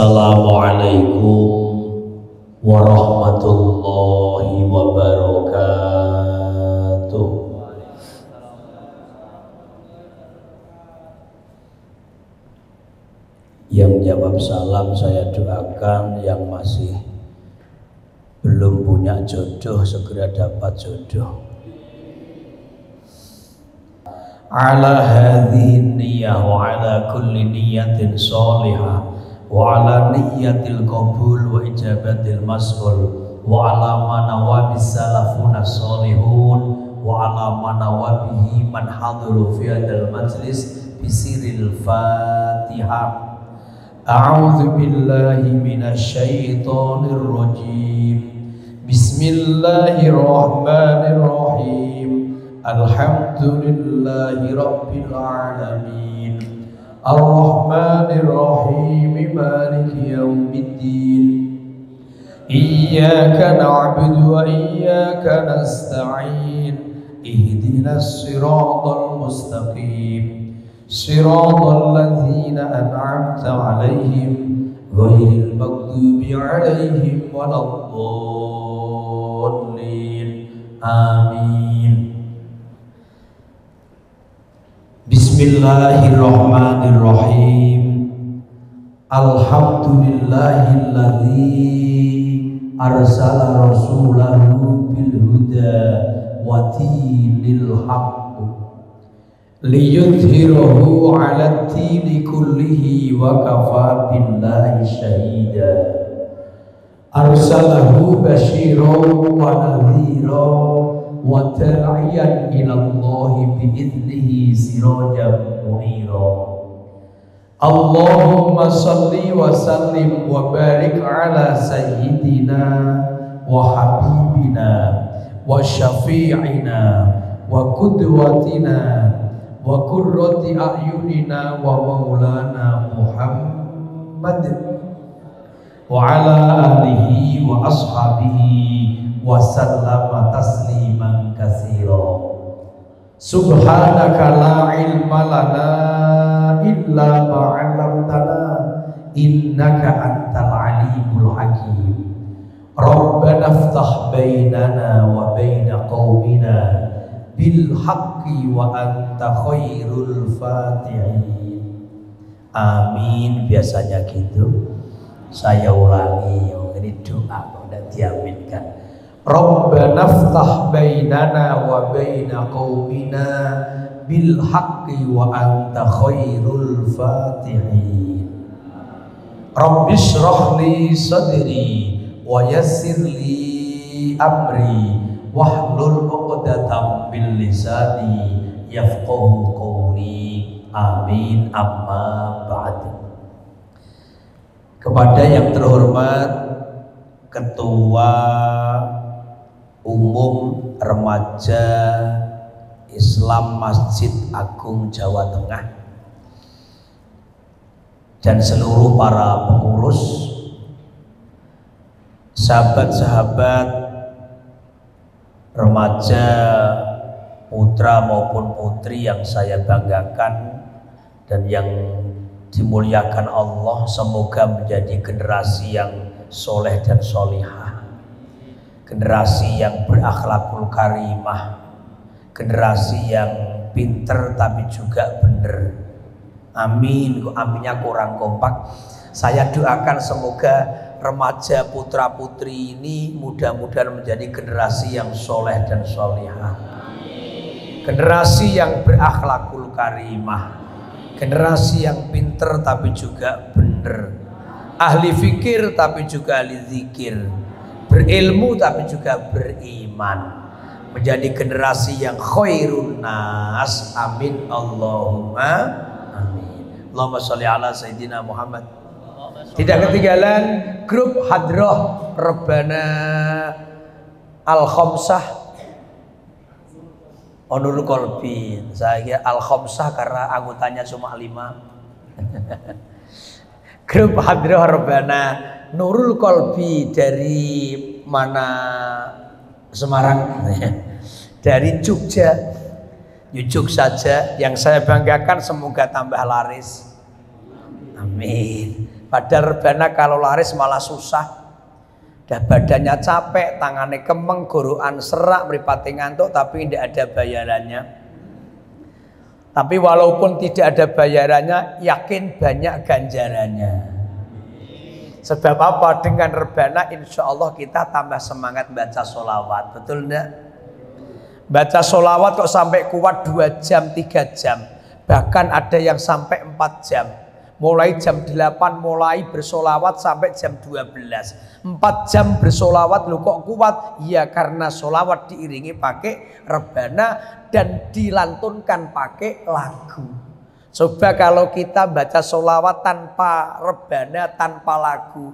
Assalamualaikum warahmatullahi wabarakatuh. Yang jawab salam saya doakan, yang masih belum punya jodoh segera dapat jodoh. Ala hadhihi niyyah wa ala kulli niyyatin sholihah wa ala niyyatil qabul wa ijabatil mas'ul wa ala manawabis salafuna sholihun wa ala manawabihi man haduru fi hadzal majlis bisiril Fatihah. A'udzu billahi minasyaitonir rajim. Bismillahirrahmanirrahim. Alhamdulillahi rabbil alamin. Ar-Rahmanir Rahim. Maliki yaumiddin. Iyyaka na'budu wa iyyaka nasta'in. Ihdinas siratal mustaqim. Siratal ladzina an'amta 'alaihim ghairil maghdubi 'alaihim waladdallin. Amin. Bismillahirrahmanirrahim. Alhamdulillahilladzi arsala rasulahu bil huda wa dinil haqq liyudhhirahu 'ala ad-dini kullihi wa kafa billahi shahida. Arsalahu basyiran wa nadhiran wa da'iyan ilallahi bi'idnihi sirajan munira. Allahumma salli wa sallim wa barik ala sayyidina wa habibina wa syafi'ina wa qudwatina wa qurrati a'yunina wa maulana Muhammad wa ala alihi wa ashabihi wa sallama tasliman katsira. Subhanaka la ilma lana illa ma 'allamtana innaka antal alimul hakim. Rabbana iftah bainana wa baina qaumina bil haqqi wa anta khairul fatihin. Amin. Biasanya gitu. Saya ulangi, ini doa kok tidak diaminkan. Rabbana iftah bainana wa baina qaumina bil haqqi wa anta khairul fatihin. Rabbi shrah li sadri wa yassir li amri wahlul 'uqdatam min lisani yafqahu qawli. Amin. Amma ba'd. Kepada yang terhormat Ketua Umum Remaja Islam Masjid Agung Jawa Tengah dan seluruh para pengurus, sahabat-sahabat remaja putra maupun putri yang saya banggakan dan yang dimuliakan Allah, semoga menjadi generasi yang soleh dan solihah, generasi yang berakhlakul karimah, generasi yang pinter tapi juga bener. Amin. Aminnya kurang kompak. Saya doakan semoga remaja putra putri ini mudah-mudahan menjadi generasi yang soleh dan solihah, generasi yang berakhlakul karimah, generasi yang pinter tapi juga bener, ahli fikir tapi juga ahli zikir, berilmu tapi juga beriman, menjadi generasi yang khairun nas. Amin. Allahumma amin. Allahumma sholli ala sayyidina Muhammad. Tidak ketinggalan grup Hadroh Rebana Al-Khomsah Onur Kolbi. Saya kira Al-Khomsah karena anggotanya cuma 5. Grup Hadroh Rebana Nurul Kolbi dari mana? Semarang. Dari Jogja. Jujuk saja. Yang saya banggakan semoga tambah laris. Amin. Padahal rebana kalau laris malah susah. Dah badannya capek, tangannya kemeng, gorokan serak, mripate ngantuk, tapi tidak ada bayarannya. Tapi walaupun tidak ada bayarannya, yakin banyak ganjarannya. Sebab apa? Dengan rebana insya Allah kita tambah semangat baca sholawat. Betul enggak? Baca sholawat kok sampai kuat 2 jam, 3 jam. Bahkan ada yang sampai 4 jam. Mulai jam 8 mulai bersolawat sampai jam 12. 4 jam bersolawat lu kok kuat? Ya karena solawat diiringi pakai rebana dan dilantunkan pakai lagu. Coba kalau kita baca solawat tanpa rebana, tanpa lagu,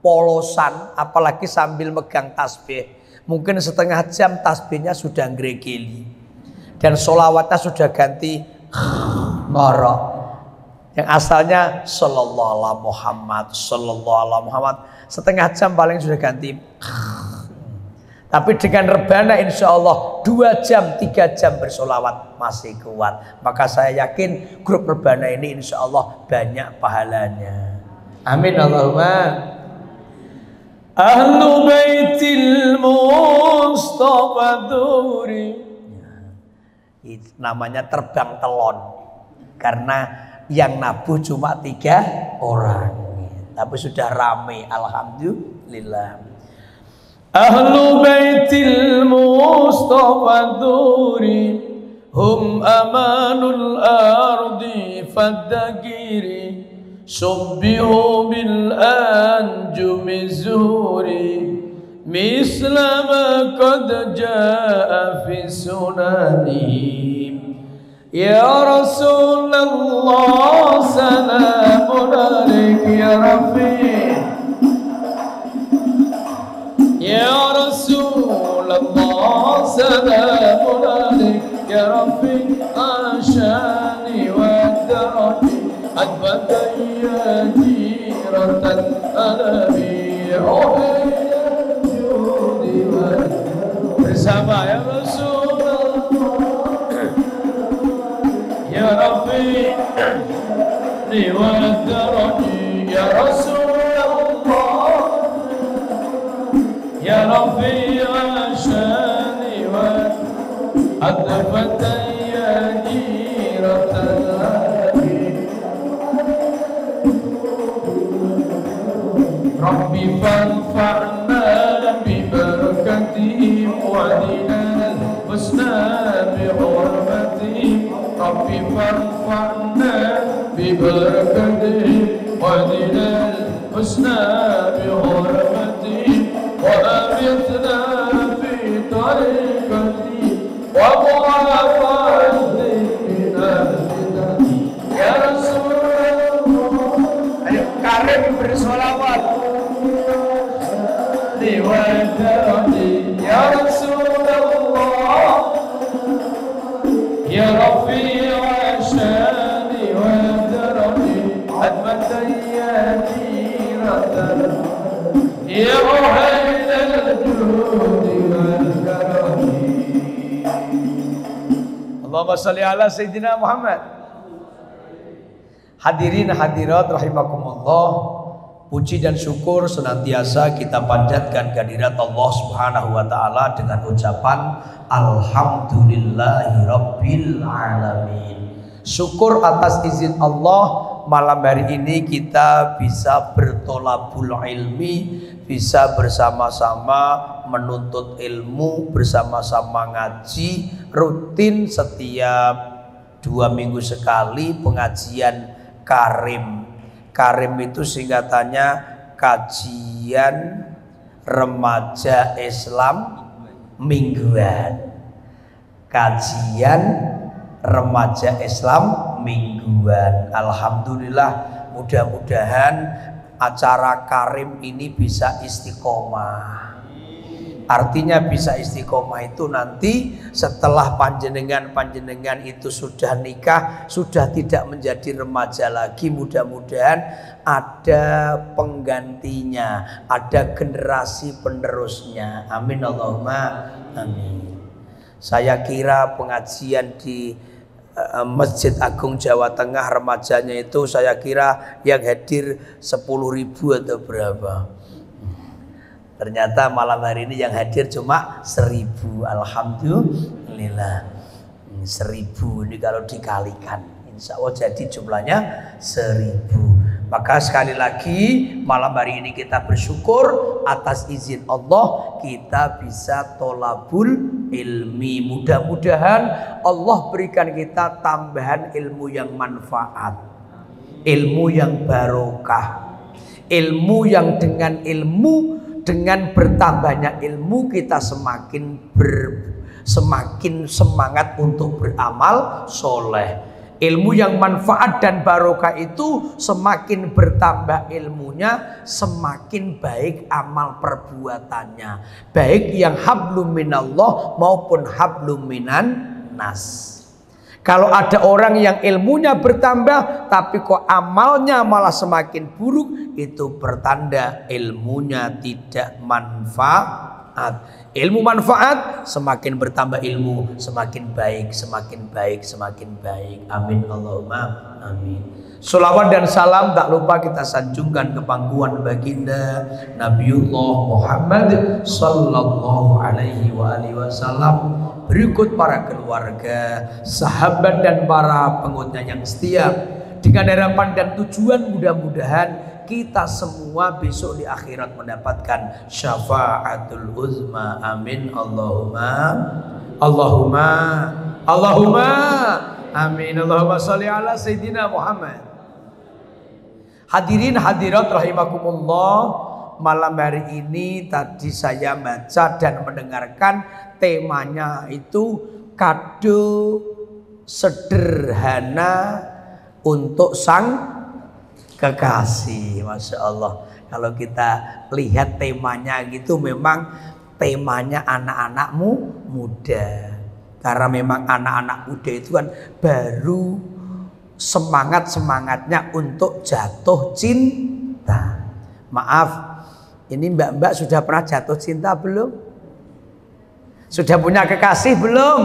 polosan, apalagi sambil megang tasbih, mungkin setengah jam tasbihnya sudah ngregeli dan solawatnya sudah ganti ngorok. Yang asalnya sallallahu ala Muhammad, sallallahu ala Muhammad, setengah jam paling sudah ganti. Tapi dengan rebana insya Allah 2 jam, 3 jam bersolawat masih kuat. Maka saya yakin grup rebana ini insya Allah banyak pahalanya. Amin Allahumma. Ahlu baitil Mustafa Duri. Namanya terbang telon. Karena yang nabuh cuma 3 orang, tapi sudah ramai, alhamdulillah. Ahlu baitil Mustafa Duri hum amanul ardi faddagiri subbihu bil anjumi zuri misla ma qad jaa fi sunani. Ya Rasulullah salamun alaik ya Rafi. Ya Rasulullah salamun alaik ya Rafi. Ashani wa darati adbataya jiratan alami bersama ya Rasul. Ya Rabbi liwadarani ya Rasulullah. Ya Rabbi ashani wa adfatan ya jiratan Rabbi fanfa'na bi barakatihim wa dinal husna bi hurmatihim. Rabbi farfa'na bi barakatihim wa dinal husna bi hurmatihim wa amitna fi tariqatihim wa mu'afati min al-fitani. Ya Rasulullah, ayo karim bersolawat liwadarati ya Rasulullah. Ya Rabbi ashani wa darani admatan ya jiratan ya muhailal judi wal karami. Allahumma salli ala Sayyidina Muhammad. Hadirin hadirat rahimakumullah, puji dan syukur senantiasa kita panjatkan kehadirat Allah Subhanahu wa taala dengan ucapan alhamdulillahi rabbil alamin. Syukur atas izin Allah malam hari ini kita bisa bertolabul ilmi, bisa bersama-sama menuntut ilmu, bersama-sama ngaji rutin setiap 2 minggu sekali pengajian karim. Karim itu singkatannya kajian remaja Islam mingguan. Kajian remaja Islam mingguan. Alhamdulillah, mudah-mudahan acara karim ini bisa istiqomah. Artinya bisa istiqomah itu nanti setelah panjenengan itu sudah nikah, sudah tidak menjadi remaja lagi, mudah-mudahan ada penggantinya, ada generasi penerusnya. Amin Allahumma amin. Saya kira pengajian di Masjid Agung Jawa Tengah remajanya itu saya kira yang hadir 10.000 atau berapa. Ternyata malam hari ini yang hadir cuma 1.000. Alhamdulillah. 1.000 ini kalau dikalikan insya Allah jadi jumlahnya 1.000. Maka sekali lagi malam hari ini kita bersyukur atas izin Allah kita bisa tolabul ilmi. Mudah-mudahan Allah berikan kita tambahan ilmu yang manfaat, ilmu yang barokah, ilmu yang dengan bertambahnya ilmu kita semakin semangat untuk beramal soleh. Ilmu yang manfaat dan barokah itu semakin bertambah ilmunya, semakin baik amal perbuatannya. Baik yang hablum minallah maupun hablum minan nas. Kalau ada orang yang ilmunya bertambah tapi kok amalnya malah semakin buruk, itu pertanda ilmunya tidak manfaat. Ilmu manfaat, semakin bertambah ilmu, semakin baik, semakin baik, semakin baik. Amin Allahumma amin. Sholawat dan salam tak lupa kita sanjungkan ke pangkuan baginda Nabiullah Muhammad sallallahu alaihi wasallam. Berikut para keluarga, sahabat dan para pengikutnya yang setia. Dengan harapan dan tujuan mudah-mudahan kita semua besok di akhirat mendapatkan syafaatul uzma. Amin Allahumma amin. Allahumma sholli ala sayyidina Muhammad. Hadirin hadirat rahimakumullah, malam hari ini tadi saya baca dan mendengarkan temanya itu kado sederhana untuk sang kekasih. Masya Allah, kalau kita lihat temanya gitu, memang temanya anak-anakmu muda. Karena memang anak-anak muda itu kan baru semangatnya untuk jatuh cinta. Maaf, ini mbak-mbak sudah pernah jatuh cinta belum? Sudah punya kekasih belum?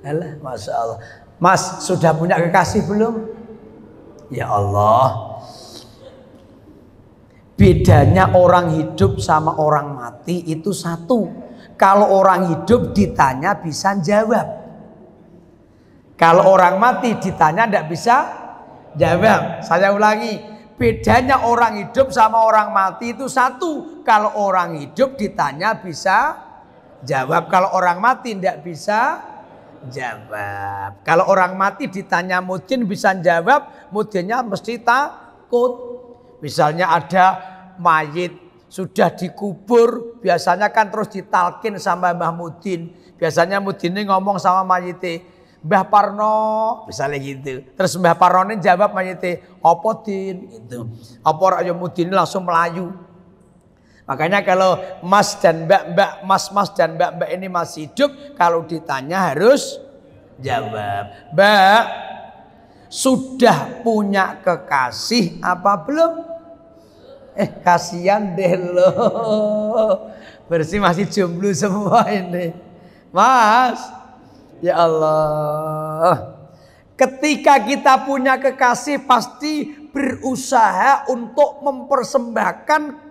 Alah, Masya Allah. Mas, sudah punya kekasih belum? Ya Allah, bedanya orang hidup sama orang mati itu satu. Kalau orang hidup ditanya bisa jawab. Kalau orang mati ditanya tidak bisa jawab. Saya ulangi, bedanya orang hidup sama orang mati itu satu. Kalau orang hidup ditanya bisa jawab. Kalau orang mati tidak bisa jawab. Kalau orang mati ditanya mudin bisa jawab, mudinnya mesti takut. Misalnya ada mayit sudah dikubur, biasanya kan terus ditalkin sama Mbah Mudin. Biasanya Mudin ini ngomong sama mayite, Mbah Parno, misalnya gitu. Terus Mbah Parno ini jawab mayite, "Apa Din?" gitu. Apa Rayo Mudin langsung melayu. Makanya kalau mas dan mas dan mbak ini masih hidup, kalau ditanya harus jawab. Mbak, sudah punya kekasih apa belum? Kasihan deh loh, bersih masih jomblo semua ini, Mas. Ya Allah, ketika kita punya kekasih pasti berusaha untuk mempersembahkan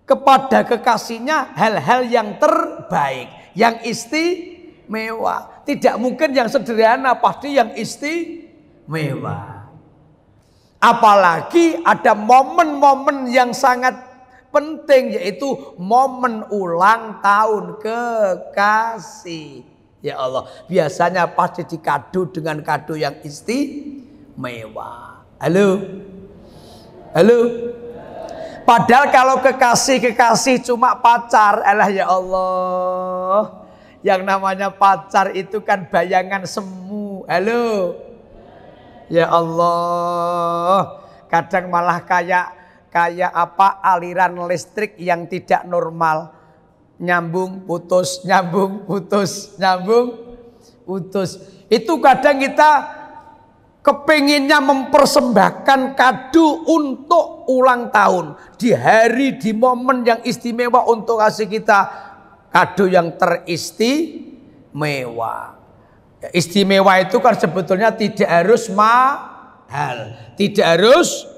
kepada kekasihnya hal-hal yang terbaik, yang istimewa. Tidak mungkin yang sederhana, pasti yang istimewa. Apalagi ada momen-momen yang sangat penting, yaitu momen ulang tahun kekasih. Ya Allah, biasanya pasti dikado dengan kado yang istimewa. Halo? Padahal kalau kekasih cuma pacar, alah ya Allah. Yang namanya pacar itu kan bayangan semu. Halo. Ya Allah. Kadang malah kayak apa, aliran listrik yang tidak normal. Nyambung, putus, nyambung, putus, nyambung, putus. Itu kadang kita kepinginnya mempersembahkan kado untuk ulang tahun. Di hari, di momen yang istimewa untuk kasih kita kado yang teristimewa. Istimewa itu kan sebetulnya tidak harus mahal, tidak harus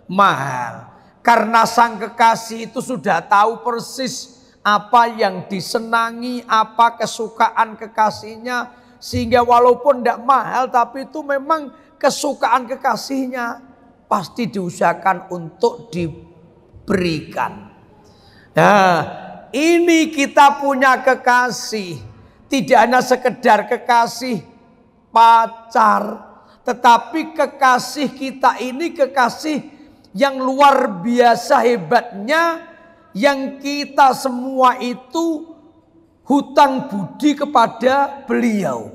mahal. Karena sang kekasih itu sudah tahu persis apa yang disenangi, apa kesukaan kekasihnya, sehingga walaupun tidak mahal tapi itu memang kesukaan kekasihnya, pasti diusahakan untuk diberikan. Nah, ini kita punya kekasih, tidak hanya sekedar kekasih pacar, tetapi kekasih kita ini kekasih yang luar biasa hebatnya, yang kita semua itu hutang budi kepada beliau.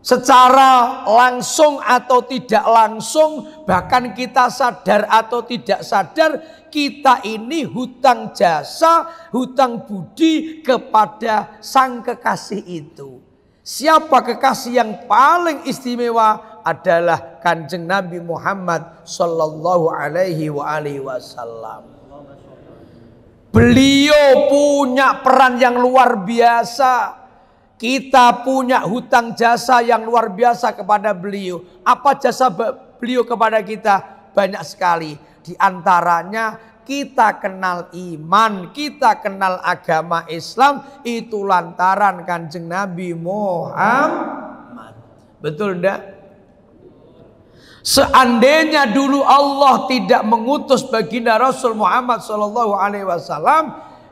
Secara langsung atau tidak langsung, bahkan kita sadar atau tidak sadar, kita ini hutang jasa, hutang budi kepada sang kekasih itu. Siapa kekasih yang paling istimewa? Adalah Kanjeng Nabi Muhammad sallallahu alaihi wasallam. Beliau punya peran yang luar biasa. Kita punya hutang jasa yang luar biasa kepada beliau. Apa jasa beliau kepada kita? Banyak sekali. Di antaranya kita kenal iman, kita kenal agama Islam, itu lantaran Kanjeng Nabi Muhammad. Betul enggak? Seandainya dulu Allah tidak mengutus baginda Rasul Muhammad SAW,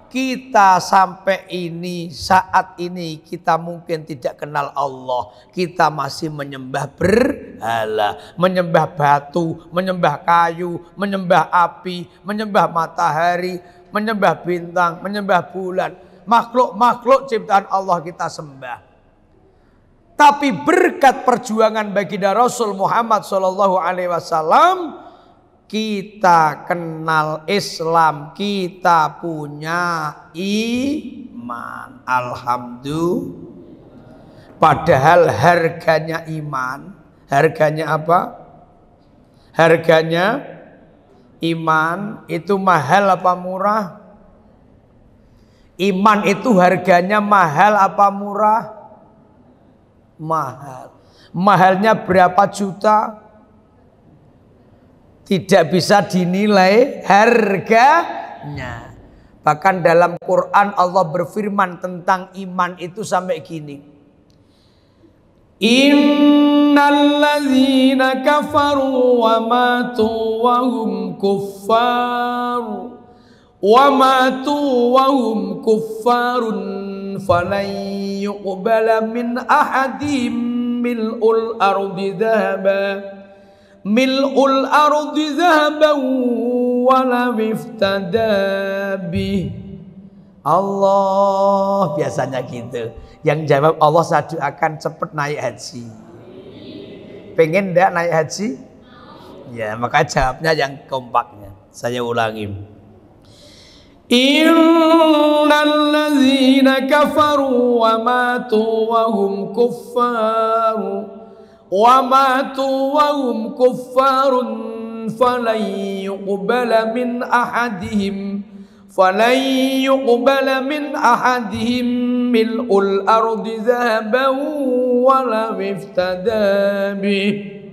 kita sampai ini, saat ini kita mungkin tidak kenal Allah. Kita masih menyembah berhala, menyembah batu, menyembah kayu, menyembah api, menyembah matahari, menyembah bintang, menyembah bulan. Makhluk-makhluk ciptaan Allah kita sembah. Tapi berkat perjuangan baginda Rasul Muhammad SAW, kita kenal Islam, kita punya iman. Alhamdulillah. Padahal harganya iman, harganya apa? Harganya iman itu mahal apa murah? Iman itu harganya mahal apa murah? Mahal. Mahalnya berapa juta? Tidak bisa dinilai harganya. Bahkan dalam Quran Allah berfirman tentang iman itu sampai gini. Innalladzina kafaru wa matu wa hum kuffar wa matu wa hum kuffarun falan yuqbala min ahadihim mil'ul ardi dhahaban wala iftada bih. Allah biasanya gitu. Yang jawab Allah, saya doakan cepat naik haji. Pengen enggak naik haji? Ya, maka jawabnya yang kompaknya. Saya ulangi. Innalladzina kafaru wa matu wa hum kuffar wa matu wa hum kuffarun falan yuqbala min ahadihim mil'ul ardi dhahaban wala iftada bih.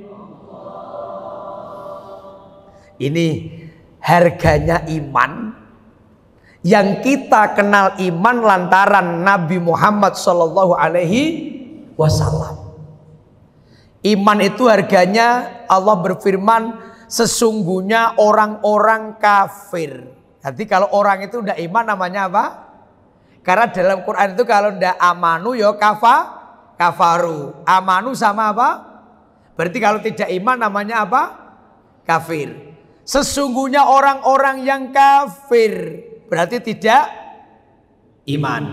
Ini harganya iman. Yang kita kenal iman lantaran Nabi Muhammad sallallahu alaihi wasallam. Iman itu harganya, Allah berfirman, sesungguhnya orang-orang kafir. Jadi kalau orang itu tidak iman namanya apa? Karena dalam Quran itu kalau tidak amanu ya kafaru. Amanu sama apa? Berarti kalau tidak iman namanya apa? Kafir. Sesungguhnya orang-orang yang kafir berarti tidak iman.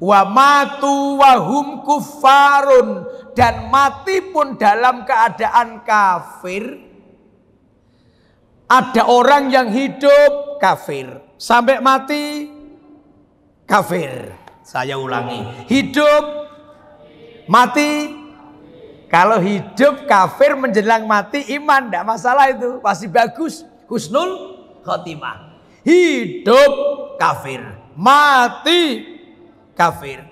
Wa matu wa hum kuffarun, dan mati pun dalam keadaan kafir. Ada orang yang hidup kafir sampai mati kafir. Saya ulangi, hidup mati. Kalau hidup kafir menjelang mati iman, tidak masalah, itu pasti bagus, husnul khotimah. Hidup kafir, mati kafir.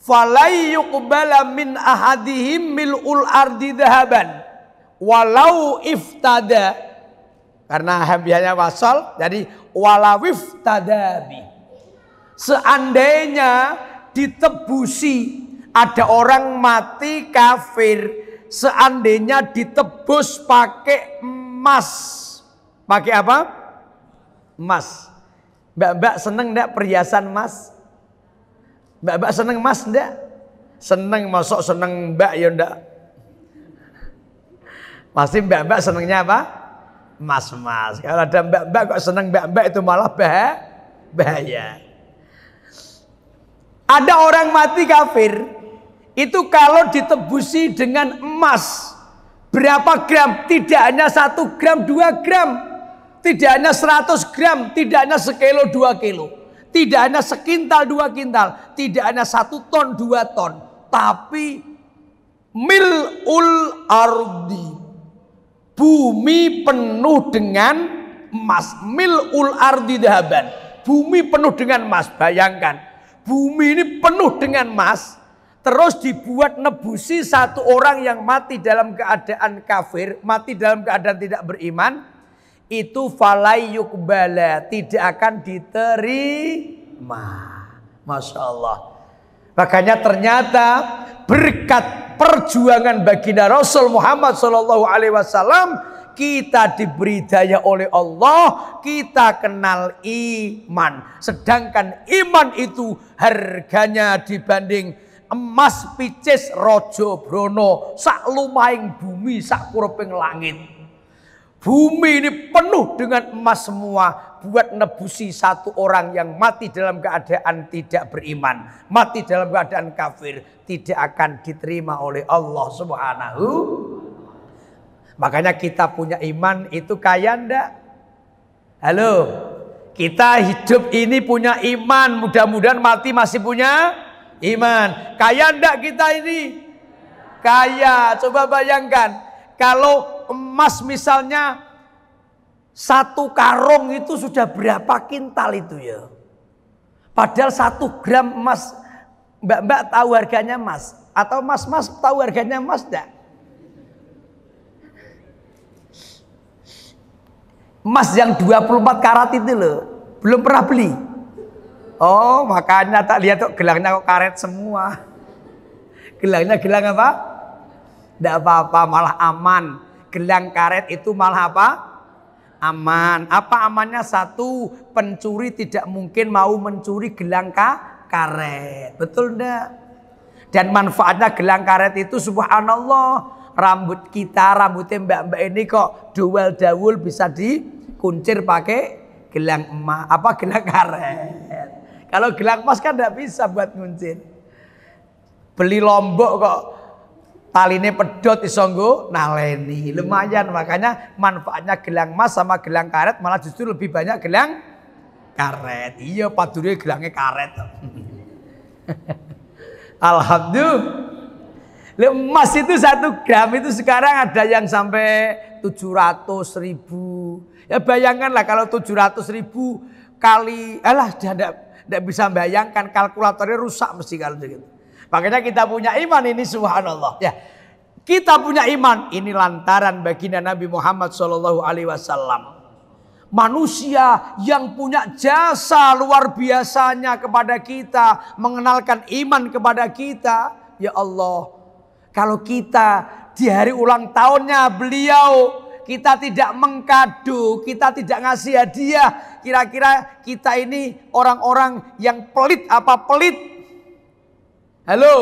falai yuqbala min ahadihim mil'ul ardi dhahaban walau iftada, karena hambiahnya wasal jadi walau iftadabi, seandainya ditebusi, ada orang mati kafir, seandainya ditebus pakai emas. Pakai apa? Emas. Mbak-mbak seneng enggak perhiasan emas? Mbak-mbak seneng emas enggak? Seneng, masuk seneng mbak ya enggak? Pasti mbak-mbak senengnya apa? Emas-emas. Kalau ada mbak-mbak kok seneng mbak-mbak itu malah bahaya. Ada orang mati kafir, itu kalau ditebusi dengan emas, berapa gram? Tidak hanya 1 gram, 2 gram. Tidak hanya 100 gram, tidak hanya sekilo 2 kilo. Tidak hanya sekintal 2 kintal. Tidak hanya 1 ton 2 ton. Tapi mil'ul ardi, bumi penuh dengan emas. Mil'ul ardi dhahaban, bumi penuh dengan emas. Bayangkan, bumi ini penuh dengan emas, terus dibuat nebusi 1 orang yang mati dalam keadaan kafir, mati dalam keadaan tidak beriman, itu falai yukbala, tidak akan diterima. Masya Allah. Makanya ternyata berkat perjuangan baginda Rasul Muhammad SAW, kita diberi daya oleh Allah, kita kenal iman. Sedangkan iman itu harganya dibanding emas picis rojo brono sak lumaing bumi sak kureping langit. Bumi ini penuh dengan emas semua, buat nebusi 1 orang yang mati dalam keadaan tidak beriman, mati dalam keadaan kafir, tidak akan diterima oleh Allah Subhanahu. Makanya kita punya iman itu kaya ndak? Halo, kita hidup ini punya iman, mudah-mudahan mati masih punya iman. Kaya ndak kita ini? Kaya. Coba bayangkan, kalau emas misalnya 1 karung itu sudah berapa kintal itu ya? Padahal 1 gram emas, mbak-mbak tahu harganya emas? Atau mas-mas tahu harganya emas enggak? Emas yang 24 karat itu loh, belum pernah beli. Oh, makanya tak lihat kok gelangnya kok karet semua. Gelangnya gelang apa? Tidak apa-apa, malah aman. Gelang karet itu malah apa? Aman. Apa amannya? 1, pencuri tidak mungkin mau mencuri gelang karet. Betul enggak? Dan manfaatnya gelang karet itu subhanallah. Rambutnya mbak-mbak ini kok dual dawul bisa dikuncir pakai gelang emas, apa gelang karet. Kalau gelang emas kan tidak bisa buat nguncir. Beli lombok kok taline pedot iso nggo naleni. Lumayan, makanya manfaatnya gelang emas sama gelang karet malah justru lebih banyak gelang karet. Iya, padune gelangnya karet. Alhamdulillah. Emas itu 1 gram itu sekarang ada yang sampai 700.000. Ya bayangkanlah kalau 700.000 kali, tidak bisa bayangkan, kalkulatornya rusak mesti kalau begitu. Makanya kita punya iman ini subhanallah. Ya, kita punya iman ini lantaran baginda Nabi Muhammad SAW. Manusia yang punya jasa luar biasanya kepada kita, mengenalkan iman kepada kita. Ya Allah, kalau kita di hari ulang tahunnya beliau, kita tidak mengkado, kita tidak ngasih hadiah, kira-kira kita ini orang-orang yang pelit apa pelit? Halo,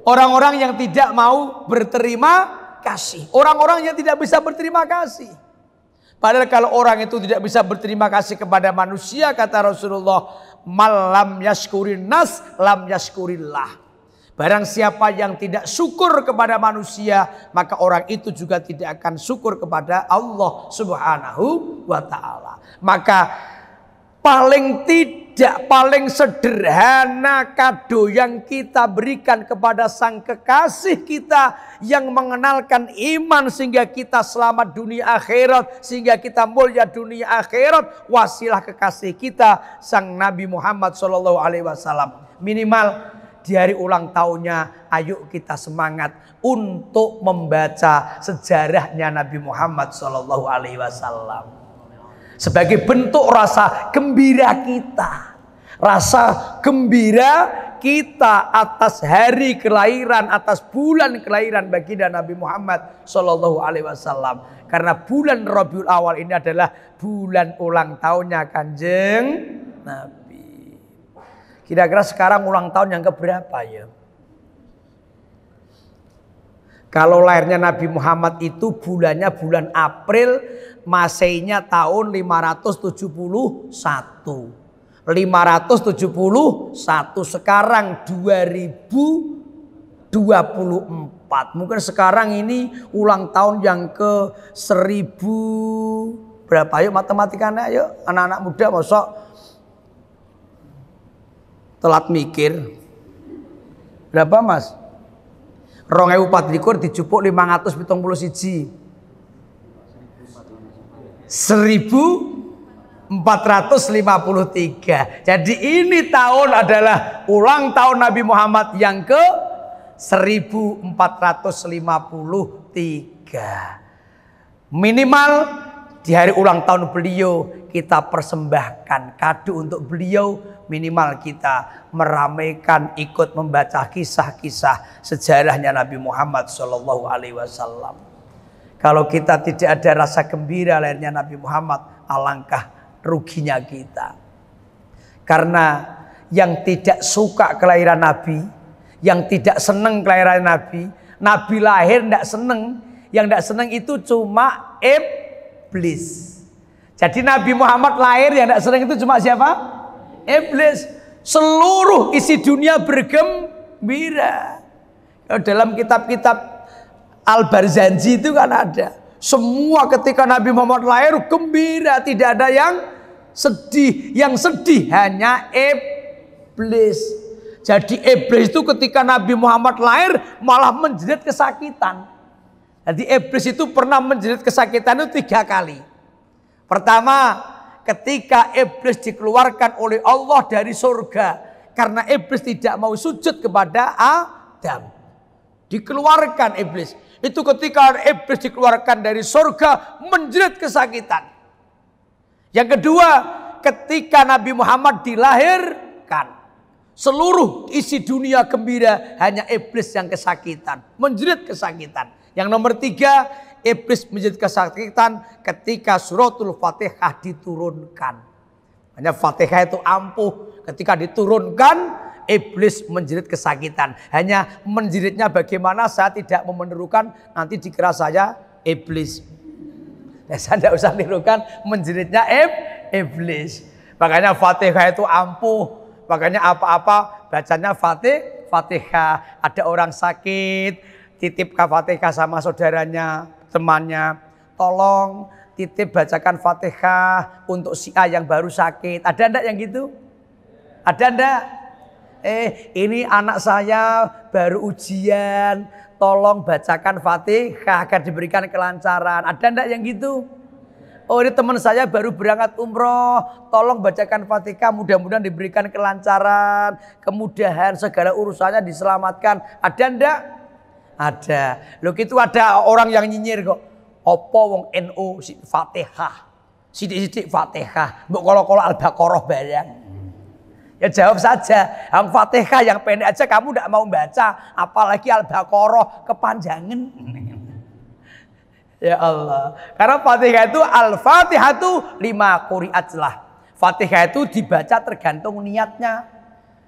orang-orang yang tidak mau berterima kasih, orang-orang yang tidak bisa berterima kasih. Padahal kalau orang itu tidak bisa berterima kasih kepada manusia, kata Rasulullah, malam yashkurin nas lam yashkurillah. Barang siapa yang tidak syukur kepada manusia, maka orang itu juga tidak akan syukur kepada Allah Subhanahu wa ta'ala. Maka paling sederhana kado yang kita berikan kepada sang kekasih kita yang mengenalkan iman sehingga kita selamat dunia akhirat, sehingga kita mulia dunia akhirat, wasilah kekasih kita sang Nabi Muhammad SAW. Minimal di hari ulang tahunnya, ayo kita semangat untuk membaca sejarahnya Nabi Muhammad SAW sebagai bentuk rasa gembira kita, rasa gembira kita atas hari kelahiran, atas bulan kelahiran baginda Nabi Muhammad SAW. Karena bulan Rabiul Awal ini adalah bulan ulang tahunnya Kanjeng Nabi. Kira-kira sekarang ulang tahun yang keberapa ya? Kalau lahirnya Nabi Muhammad itu bulannya bulan April, Maseinya tahun 571. 571, sekarang 2024. Mungkin sekarang ini ulang tahun yang ke 1000 berapa? Ayo matematikanya, ayo anak-anak muda mosok telat mikir. Berapa Mas? 2024 dijupuk 571. 1453. Jadi ini tahun adalah ulang tahun Nabi Muhammad yang ke 1453. Minimal di hari ulang tahun beliau kita persembahkan kado untuk beliau. Minimal kita meramaikan, ikut membaca kisah-kisah sejarahnya Nabi Muhammad SAW. Kalau kita tidak ada rasa gembira lahirnya Nabi Muhammad, alangkah ruginya kita. Karena yang tidak suka kelahiran Nabi, yang tidak senang kelahiran Nabi, Nabi lahir tidak senang. Yang tidak senang itu cuma iblis. Jadi Nabi Muhammad lahir yang tidak senang itu cuma siapa? Iblis. Seluruh isi dunia bergembira. Dalam kitab-kitab Al-Barzanji itu kan ada. Semua ketika Nabi Muhammad lahir gembira, tidak ada yang sedih. Yang sedih hanya iblis. Jadi iblis itu ketika Nabi Muhammad lahir malah menjerit kesakitan. Jadi iblis itu pernah menjerit kesakitan itu 3 kali. Pertama, ketika iblis dikeluarkan oleh Allah dari surga karena iblis tidak mau sujud kepada Adam. Dikeluarkan iblis. Itu ketika iblis dikeluarkan dari surga menjerit kesakitan. Yang kedua, ketika Nabi Muhammad dilahirkan, seluruh isi dunia gembira, hanya iblis yang kesakitan, menjerit kesakitan. Yang nomor 3, iblis menjerit kesakitan ketika suratul Fatihah diturunkan. Hanya Fatihah itu ampuh, ketika diturunkan iblis menjerit kesakitan. Hanya menjeritnya bagaimana saya tidak mau menirukan, nanti dikira saya iblis. Saya tidak usah nirukan menjeritnya iblis. Makanya Fatihah itu ampuh. Makanya apa-apa bacanya Fatihah. Ada orang sakit, titip Fatihah sama saudaranya, temannya. Tolong titip bacakan Fatihah untuk si A yang baru sakit. Ada enggak yang gitu? Ada enggak? Ini anak saya baru ujian, tolong bacakan Fatihah agar diberikan kelancaran. Ada enggak yang gitu? Oh, ini teman saya baru berangkat umroh, tolong bacakan Fatihah, mudah-mudahan diberikan kelancaran, kemudahan, segala urusannya diselamatkan. Ada enggak? Ada. Loh gitu ada orang yang nyinyir kok. Apa wong NU Fatihah. Sidik-sidik Fatihah. Mbok kala-kala Al-Baqarah barang. Ya jawab saja. Yang Fatihah yang pendek aja kamu tidak mau baca, apalagi Al-Baqarah kepanjangan. Ya Allah. Karena Fatihah itu Al-Fatihah itu 5 quri'at lah. Fatihah itu dibaca tergantung niatnya.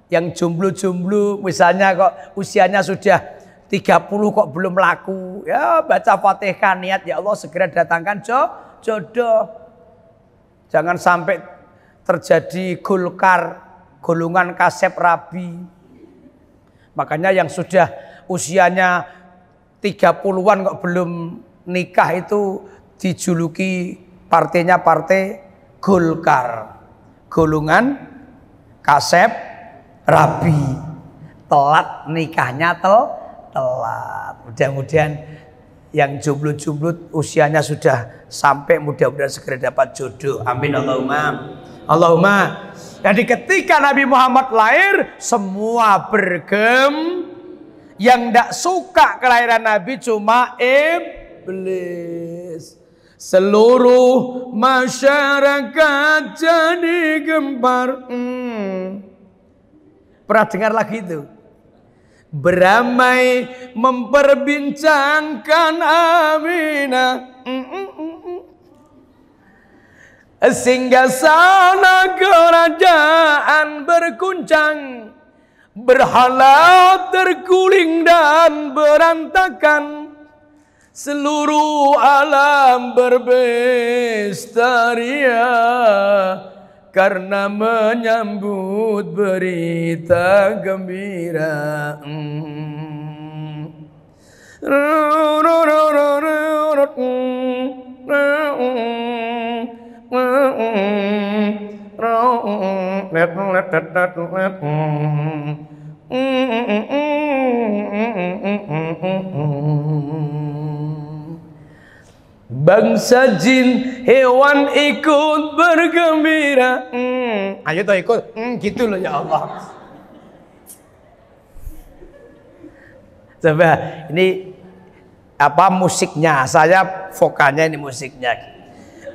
Yang jomblo-jomblo misalnya kok usianya sudah 30 kok belum laku. Ya baca Fatihah niat ya Allah segera datangkan jodoh. Jangan sampai terjadi golongan kasep rabi. Makanya yang sudah usianya 30-an kok belum nikah itu dijuluki partainya partai Golkar. Golongan kasep rabi. Telat nikahnya telat. Mudah-mudahan yang jomblo-jomblo usianya sudah sampai mudah-mudahan segera dapat jodoh. Amin Allahumma. Allahumma. Jadi ketika Nabi Muhammad lahir, semua yang tidak suka kelahiran Nabi cuma iblis. Seluruh masyarakat jadi gempar. Pernah dengar lagi itu? Beramai memperbincangkan Aminah. Sehingga sana kerajaan berguncang, berhala terguling dan berantakan, seluruh alam berpesta karena menyambut berita gembira. Bangsa jin hewan ikut bergembira. Ayo toh ikut. Gitu loh ya Allah. Coba ini apa musiknya? Saya vokalnya ini musiknya.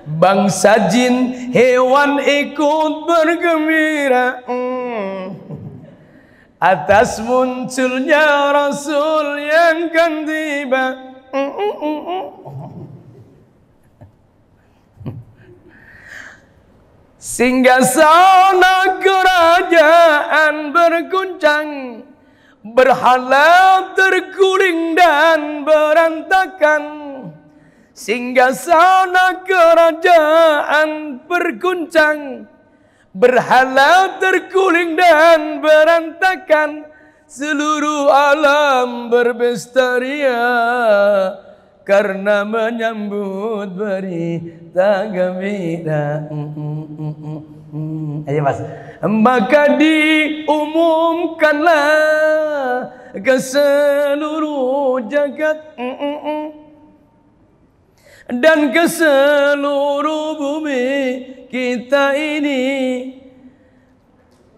Bangsa jin hewan ikut bergembira atas munculnya Rasul yang kan tiba. Singgasana kerajaan berguncang, berhala terguling dan berantakan. Singgasana kerajaan berguncang, berhala terguling dan berantakan, seluruh alam berpesta karena menyambut berita gembira. Ayo mas. Maka diumumkanlah ke seluruh jagat dan ke seluruh bumi kita ini,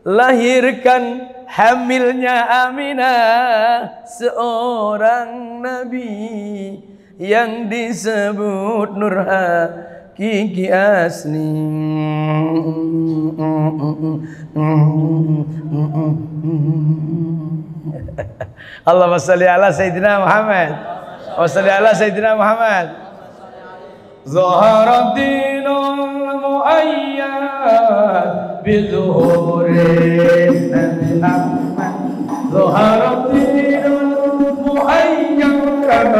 lahirkan hamilnya Aminah, seorang nabi yang disebut Nur Hakiki asli. Allahumma shalli ala Sayyidina Muhammad wa salli ala Sayyidina Muhammad. Zahara dinul muayyad bizuhurin Nabi Ahmad. Zahara dinul muayyad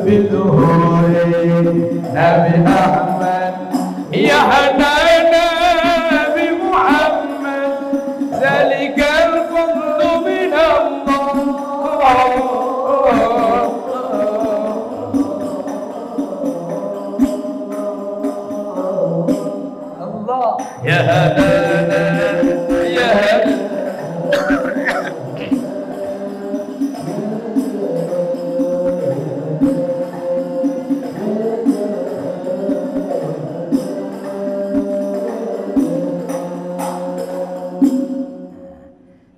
bizuhurin Nabi Ahmad. Ya hadana Nabi Muhammad, zalikal fadlu min Allah. Ya hadana ya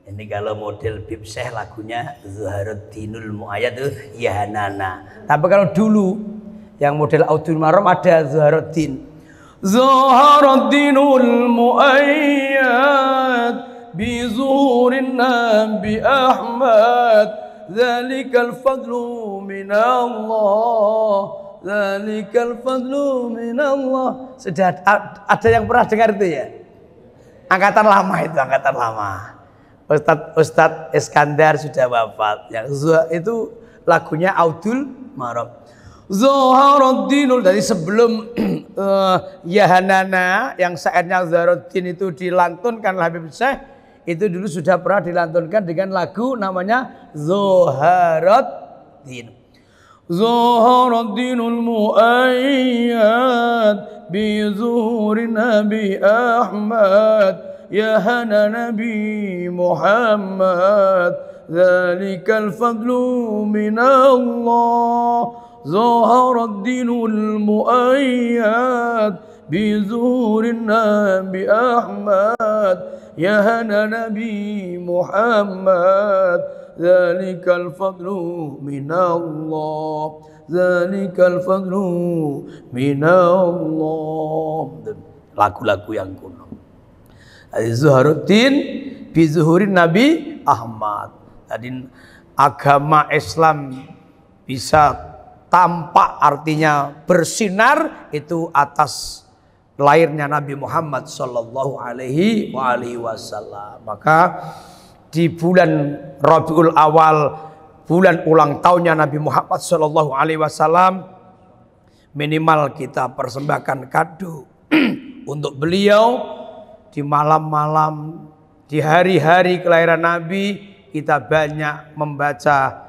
ini kalau model Bib Syekh lagunya Zuharuddinul Muayyad itu ya Hanana. Tapi kalau dulu yang model Audul Maram ada Zuharuddin. Zuharuddinul Muayyad bi zuhurin Nabi Ahmad, zalikal fadlu min Allah, zalikal fadlu min Allah. Sudah ada yang pernah dengar itu ya? Angkatan lama itu, angkatan lama. Ustadz Iskandar sudah wafat. Yang itu lagunya Audul Maram. Zuharuddinul, dari sebelum Yahanana yang syairnya Zuharuddin itu dilantunkan oleh Habib Syekh, itu dulu sudah pernah dilantunkan dengan lagu namanya Zuharuddin. Zuharuddinul Muayyad bi zuhuri Nabi Ahmad, ya hana Nabi Muhammad, zalikal fadlu min Allah. Zuharuddinul Muayyad بظهور النبي أحمد يا هنا نبي محمد ذلك الفضل من الله ذلك الفضل من Allah. Lagu-lagu yang kuno. Zuharuddin bi zuhurin Nabi Ahmad. Jadi agama Islam bisa tampak, artinya bersinar, itu atas lahirnya Nabi Muhammad sallallahu alaihi wasallam. Maka di bulan Rabiul Awal, bulan ulang tahunnya Nabi Muhammad sallallahu alaihi wasallam, minimal kita persembahkan kado untuk beliau. Di malam-malam, di hari-hari kelahiran Nabi, kita banyak membaca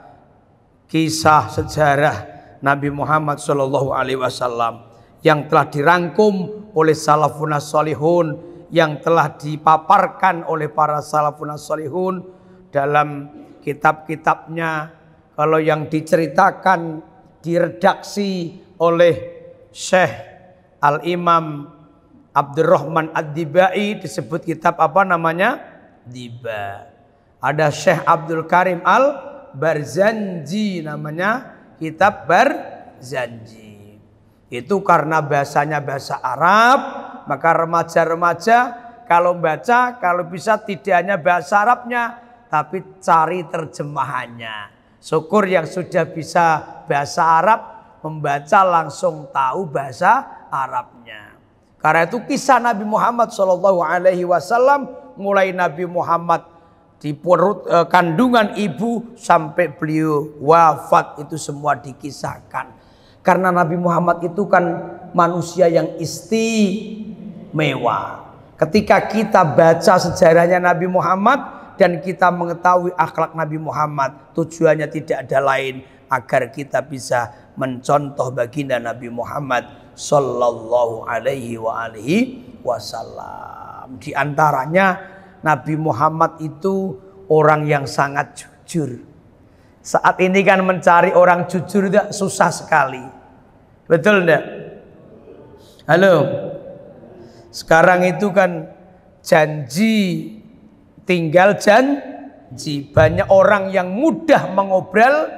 kisah sejarah Nabi Muhammad sallallahu alaihi wasallam yang telah dirangkum oleh salafun salihun, yang telah dipaparkan oleh para salafun salihun dalam kitab-kitabnya. Kalau yang diceritakan, diredaksi oleh Syekh Al-Imam Abdurrahman Ad-Dibai, disebut kitab apa namanya? Diba. Ada Syekh Abdul Karim Al-Barzanji, namanya kitab Barzanji. Itu karena bahasanya bahasa Arab, maka remaja-remaja kalau baca, kalau bisa tidak hanya bahasa Arabnya, tapi cari terjemahannya. Syukur yang sudah bisa bahasa Arab, membaca langsung tahu bahasa Arabnya. Karena itu kisah Nabi Muhammad sallallahu alaihi wasallam, mulai Nabi Muhammad di perut kandungan ibu sampai beliau wafat, itu semua dikisahkan. Karena Nabi Muhammad itu kan manusia yang istimewa. Ketika kita baca sejarahnya Nabi Muhammad dan kita mengetahui akhlak Nabi Muhammad, tujuannya tidak ada lain agar kita bisa mencontoh baginda Nabi Muhammad sallallahu alaihi wasallam. Di antaranya Nabi Muhammad itu orang yang sangat jujur. Saat ini kan mencari orang jujur itu susah sekali. Betul enggak? Halo. Sekarang itu kan janji tinggal janji. Banyak orang yang mudah mengobrol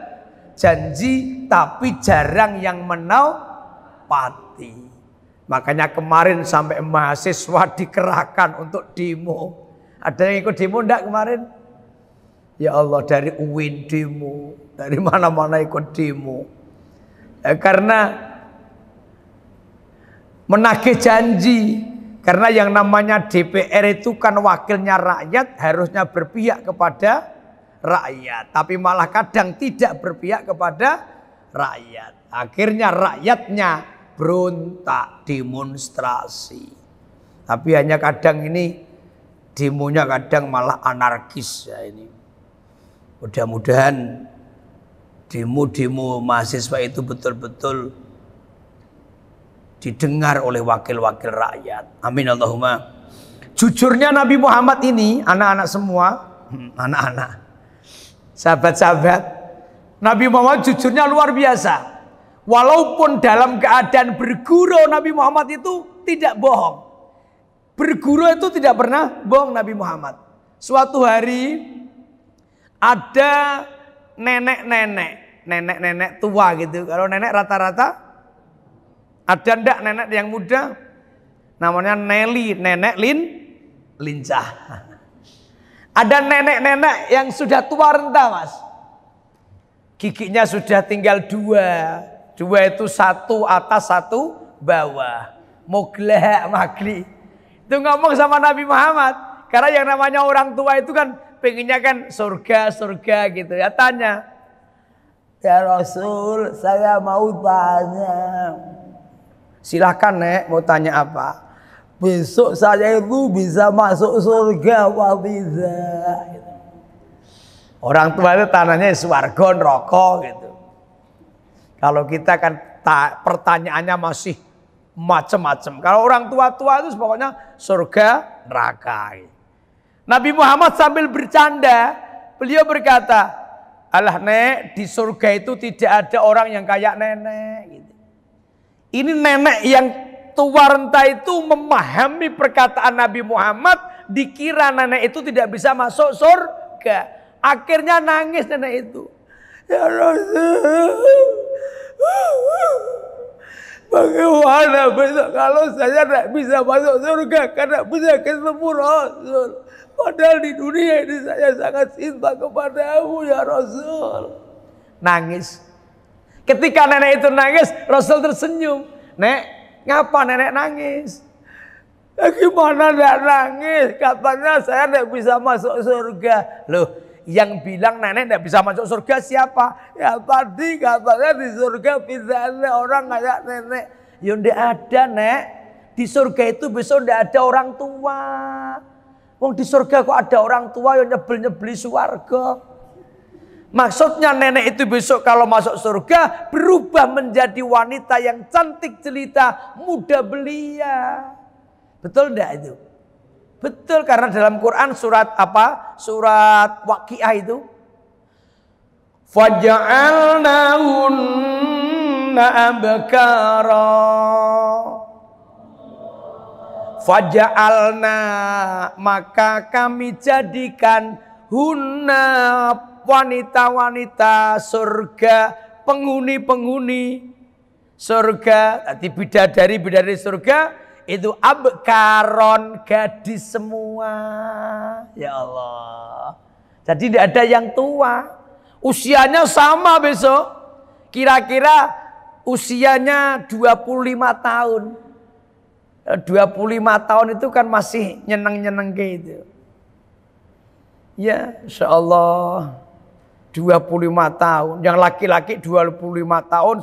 janji tapi jarang yang menepati. Makanya kemarin sampai mahasiswa dikerahkan untuk demo. Ada yang ikut demo enggak kemarin? Ya Allah, dari UIN demo, dari mana-mana ikut demo. Karena menagih janji. Karena yang namanya DPR itu kan wakilnya rakyat, harusnya berpihak kepada rakyat. Tapi malah kadang tidak berpihak kepada rakyat. Akhirnya rakyatnya berontak, demonstrasi. Tapi hanya kadang ini demonya kadang malah anarkis ya ini. Mudah-mudahan demo-demo mahasiswa itu betul-betul didengar oleh wakil-wakil rakyat. Amin Allahumma. Jujurnya Nabi Muhammad ini, anak-anak semua, anak-anak, sahabat-sahabat, Nabi Muhammad jujurnya luar biasa. Walaupun dalam keadaan berguru, Nabi Muhammad itu tidak bohong. Berguru itu tidak pernah bohong Nabi Muhammad. Suatu hari ada nenek-nenek tua gitu. Kalau nenek rata-rata ada ndak nenek yang muda? Namanya Nelly, nenek lincah. Ada nenek-nenek yang sudah tua renta, Mas. Giginya sudah tinggal dua. Dua itu satu atas satu bawah. Mogleh magli. Itu ngomong sama Nabi Muhammad. Karena yang namanya orang tua itu kan pengennya kan surga gitu ya. Tanya, ya Rasul, saya mau tanya. Silahkan Nek, mau tanya apa? Besok saya itu bisa masuk surga apa tidak? Orang tua itu tanahnya swarga neraka gitu. Kalau kita kan pertanyaannya masih macam-macam. Kalau orang tua-tua itu pokoknya surga neraka. Nabi Muhammad sambil bercanda, beliau berkata, alah Nek, di surga itu tidak ada orang yang kayak nenek gitu. Ini nenek yang tua renta itu memahami perkataan Nabi Muhammad, dikira nenek itu tidak bisa masuk surga. Akhirnya nangis nenek itu. Ya Rasul, bagaimana besok kalau saya tidak bisa masuk surga karena bisa ketemu Rasul. Padahal di dunia ini saya sangat cinta kepadamu ya Rasul. Nangis. Ketika nenek itu nangis, Rasul tersenyum. Nek, ngapa nenek nangis? Ya gimana tidak nangis? Katanya saya tidak bisa masuk surga. Loh, yang bilang nenek tidak bisa masuk surga siapa? Ya tadi katanya di surga bisa ada orang kayak nenek. Ya tidak ada, Nek. Di surga itu besok tidak ada orang tua. Wong di surga kok ada orang tua yang nyebel-nyebeli suarga. Maksudnya nenek itu besok kalau masuk surga berubah menjadi wanita yang cantik jelita, muda belia. Betul enggak itu? Betul, karena dalam Quran surat apa? Surat Waqiah itu. Faja'alnahunna abkara. Faja'alna, maka kami jadikan hunna, wanita-wanita surga, penghuni-penghuni surga, tadi bidadari-bidadari surga itu abkaron, gadis semua. Ya Allah. Jadi tidak ada yang tua. Usianya sama besok. Kira-kira usianya 25 tahun. 25 tahun itu kan masih nyeneng-nyeneng gitu. Ya, insyaallah 25 tahun. Yang laki-laki 25 tahun,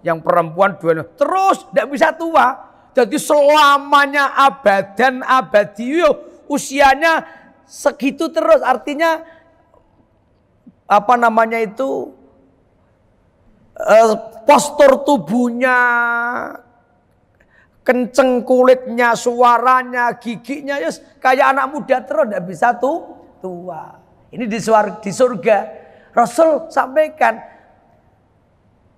yang perempuan 25. Terus tidak bisa tua. Jadi selamanya abadan abadi, usianya segitu terus. Artinya apa namanya itu, postur tubuhnya, kenceng kulitnya, suaranya, giginya, yes, kayak anak muda terus, tidak bisa tua. Ini di surga. Rasul sampaikan,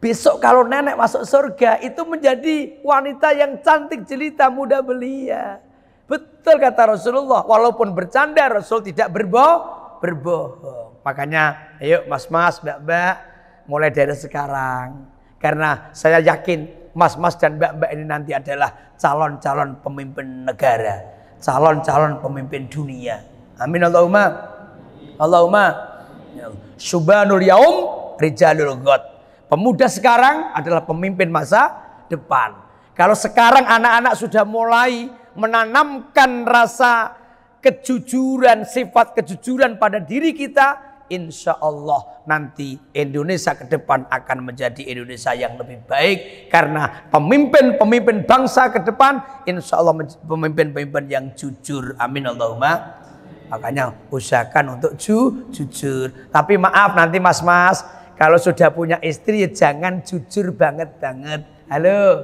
besok kalau nenek masuk surga itu menjadi wanita yang cantik jelita, muda belia. Betul kata Rasulullah. Walaupun bercanda, Rasul tidak berbohong. Makanya, ayo mas-mas, mbak-mbak, mulai dari sekarang. Karena saya yakin mas-mas dan mbak-mbak ini nanti adalah calon-calon pemimpin negara, calon-calon pemimpin dunia. Amin Allahumma. Allahumma. Subhanul yaum rijalul ghad. Pemuda sekarang adalah pemimpin masa depan. Kalau sekarang anak-anak sudah mulai menanamkan rasa kejujuran, sifat kejujuran pada diri kita, insya Allah nanti Indonesia ke depan akan menjadi Indonesia yang lebih baik. Karena pemimpin-pemimpin bangsa ke depan insya Allah pemimpin-pemimpin yang jujur. Amin Allahumma. Makanya usahakan untuk jujur. Tapi maaf nanti mas-mas, kalau sudah punya istri ya jangan jujur banget-banget. Halo